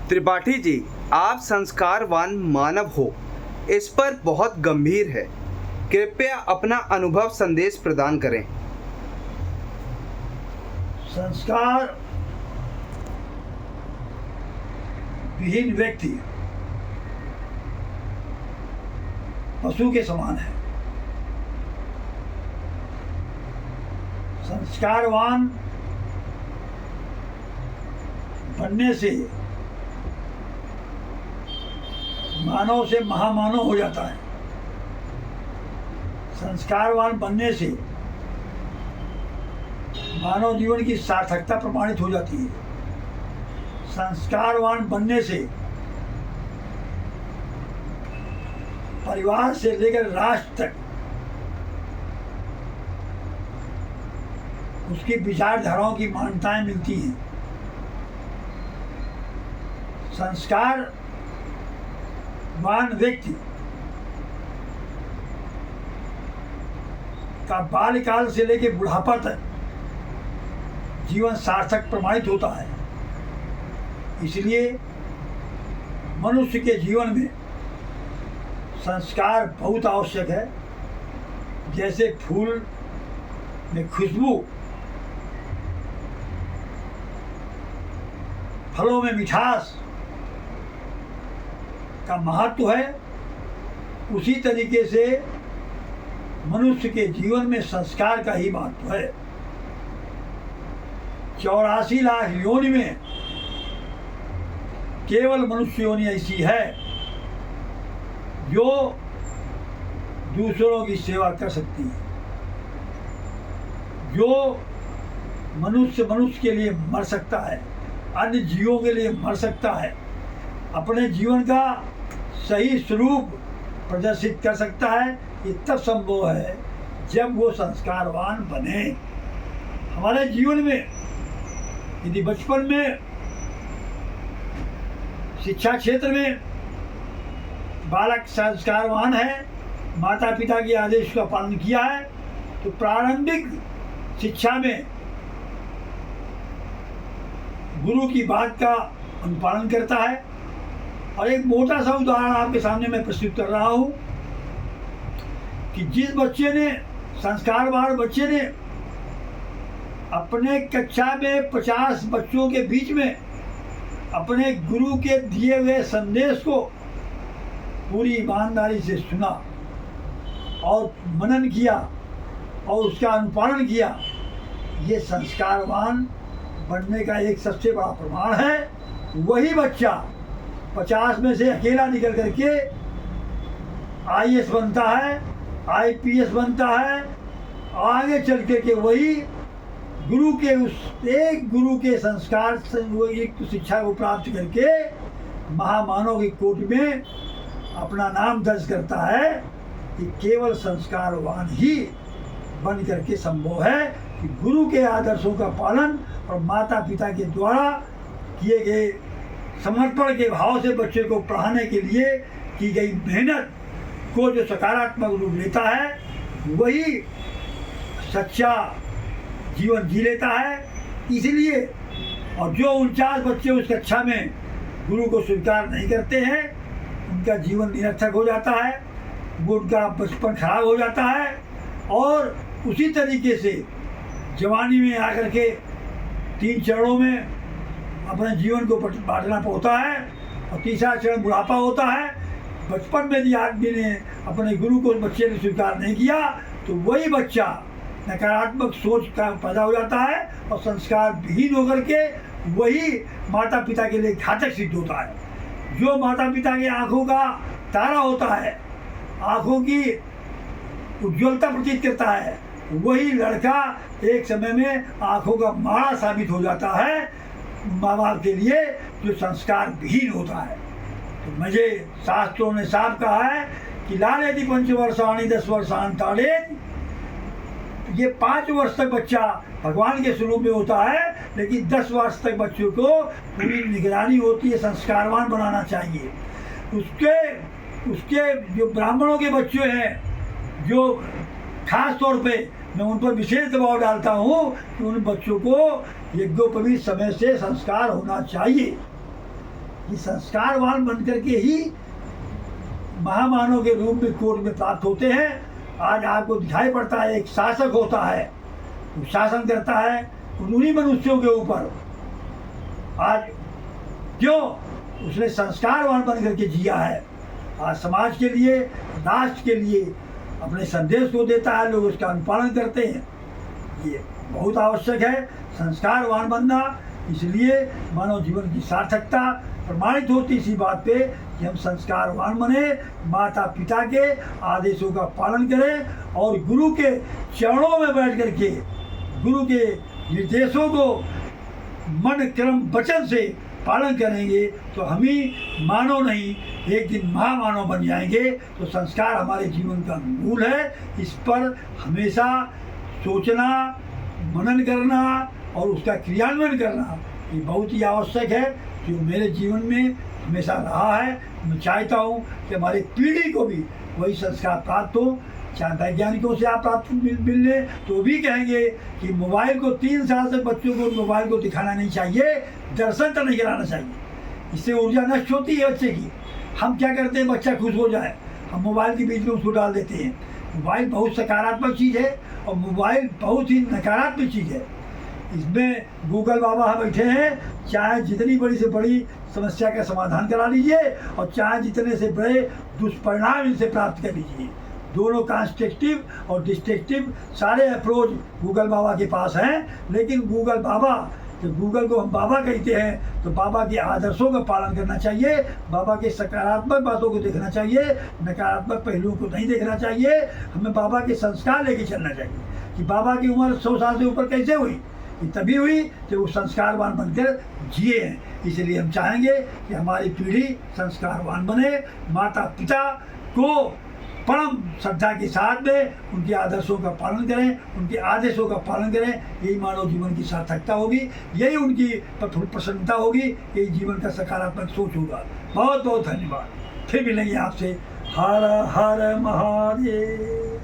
त्रिपाठी जी, आप संस्कारवान मानव हो, इस पर बहुत गंभीर है। कृपया अपना अनुभव संदेश प्रदान करें। संस्कार विहीन व्यक्ति पशु के समान है। संस्कारवान बनने से मानव से महामानव हो जाता है। संस्कारवान बनने से मानव जीवन की सार्थकता प्रमाणित हो जाती है। संस्कारवान बनने से परिवार से लेकर राष्ट्र तक उसकी विचारधाराओं की मान्यताएं मिलती हैं। संस्कारवान व्यक्ति का बाल्यकाल से लेकर बुढ़ापा तक जीवन सार्थक प्रमाणित होता है। इसलिए मनुष्य के जीवन में संस्कार बहुत आवश्यक है। जैसे फूल में खुशबू, फलों में मिठास का महत्व है, उसी तरीके से मनुष्य के जीवन में संस्कार का ही महत्व है। 84 लाख योनि में केवल मनुष्य योनि ऐसी है जो दूसरों की सेवा कर सकती है, जो मनुष्य के लिए मर सकता है, अन्य जीवों के लिए मर सकता है, अपने जीवन का सही स्वरूप प्रदर्शित कर सकता है। ये तब संभव है जब वो संस्कारवान बने। हमारे जीवन में यदि बचपन में शिक्षा क्षेत्र में बालक संस्कारवान है, माता पिता के आदेश का पालन किया है, तो प्रारंभिक शिक्षा में गुरु की बात का अनुपालन करता है। और एक मोटा सा उदाहरण आपके सामने मैं प्रस्तुत कर रहा हूँ कि जिस बच्चे ने, संस्कारवान बच्चे ने अपने कक्षा में 50 बच्चों के बीच में अपने गुरु के दिए हुए संदेश को पूरी ईमानदारी से सुना और मनन किया और उसका अनुपालन किया, ये संस्कारवान बनने का एक सबसे बड़ा प्रमाण है। वही बच्चा 50 में से अकेला निकल करके IAS बनता है, IPS बनता है, आगे चल के वही गुरु के उस एक गुरु के संस्कार से युक्त शिक्षा को प्राप्त करके महामानव की कोटि में अपना नाम दर्ज करता है। कि केवल संस्कारवान ही बन करके संभव है कि गुरु के आदर्शों का पालन और माता पिता के द्वारा किए गए समर्पण के भाव से बच्चे को पढ़ाने के लिए की गई मेहनत को जो सकारात्मक रूप लेता है, वही सच्चा जीवन जी लेता है। इसलिए और जो 49 बच्चे उस कक्षा में गुरु को स्वीकार नहीं करते हैं, उनका जीवन निरर्थक हो जाता है, वो उनका बचपन खराब हो जाता है। और उसी तरीके से जवानी में आकर के 3 चरणों में अपने जीवन को बांटना होता है और तीसरा चरण बुढ़ापा होता है। बचपन में यदि आदमी ने अपने गुरु को बच्चे ने स्वीकार नहीं किया तो वही बच्चा नकारात्मक सोच का पैदा हो जाता है और संस्कार विहीन होकर के वही माता पिता के लिए घातक सिद्ध होता है। जो माता पिता की आंखों का तारा होता है, आंखों की उज्ज्वलता प्रतीत करता है, वही लड़का एक समय में आंखों का माड़ा साबित हो जाता है माँ बाप के लिए, जो संस्कार विहीन होता है। तो मुझे शास्त्रों ने साफ कहा है कि लालेति 5 वर्षाणि 10 वर्षांताड़े, ये 5 वर्ष तक बच्चा भगवान के स्वरूप में होता है, लेकिन 10 वर्ष तक बच्चों को पूरी निगरानी होती है, संस्कारवान बनाना चाहिए। उसके जो ब्राह्मणों के बच्चे हैं, जो खास तौर पे मैं उन पर विशेष दबाव डालता हूँ कि उन बच्चों को यज्ञोपवीत समय से संस्कार होना चाहिए। कि संस्कारवान बन करके ही महामानव के रूप में कोर्ट में प्राप्त होते हैं। आज आपको दिखाई पड़ता है एक शासक होता है, वो शासन करता है उन्हीं मनुष्यों के ऊपर। आज क्यों? उसने संस्कारवान बन करके जिया है। आज समाज के लिए, राष्ट्र के लिए अपने संदेश को देता है, लोग उसका अनुपालन करते हैं। ये बहुत आवश्यक है संस्कारवान बनना। इसलिए मानव जीवन की सार्थकता प्रमाणित होती इसी बात पे कि हम संस्कारवान बने, माता पिता के आदेशों का पालन करें और गुरु के चरणों में बैठ करके गुरु के निर्देशों को मन क्रम वचन से पालन करेंगे तो हम ही मानव नहीं एक दिन महामानव बन जाएंगे। तो संस्कार हमारे जीवन का मूल है। इस पर हमेशा सोचना, मनन करना और उसका क्रियान्वयन करना ये बहुत ही आवश्यक है, जो मेरे जीवन में हमेशा रहा है। मैं चाहता हूँ कि हमारी पीढ़ी को भी वही संस्कार प्राप्त हो। चाहे वैज्ञानिकों से आप प्राप्त मिलने तो भी कहेंगे कि मोबाइल को 3 साल से बच्चों को मोबाइल को दिखाना नहीं चाहिए, दर्शन तो नहीं कराना चाहिए। इससे ऊर्जा नष्ट होती है बच्चे की। हम क्या करते हैं, बच्चा खुश हो जाए, हम मोबाइल के बीच में उसको डाल देते हैं। मोबाइल बहुत सकारात्मक चीज़ है और मोबाइल बहुत ही नकारात्मक चीज़ है। इसमें गूगल बाबा बैठे हैं, चाहे जितनी बड़ी से बड़ी समस्या का समाधान करा लीजिए और चाहे जितने से बड़े दुष्परिणाम इनसे प्राप्त कर लीजिए। दोनों कंस्ट्रक्टिव और डिस्ट्रक्टिव सारे अप्रोच गूगल बाबा के पास हैं। लेकिन गूगल बाबा, जब गूगल को हम बाबा कहते हैं तो बाबा के आदर्शों का पालन करना चाहिए, बाबा के सकारात्मक बातों को देखना चाहिए, नकारात्मक पहलुओं को नहीं देखना चाहिए। हमें बाबा के संस्कार लेके चलना चाहिए कि बाबा की उम्र 100 साल से ऊपर कैसे हुई, ये तभी हुई जब वो संस्कारवान बनकर जिए हैं। इसलिए हम चाहेंगे कि हमारी पीढ़ी संस्कारवान बने, माता पिता को परम श्रद्धा के साथ में उनके आदर्शों का पालन करें, उनके आदेशों का पालन करें। यही मानव जीवन की सार्थकता होगी, यही उनकी प्रसन्नता होगी, यही जीवन का सकारात्मक सोच होगा। बहुत बहुत धन्यवाद। फिर मिलेंगे आपसे। हर हर महादेव।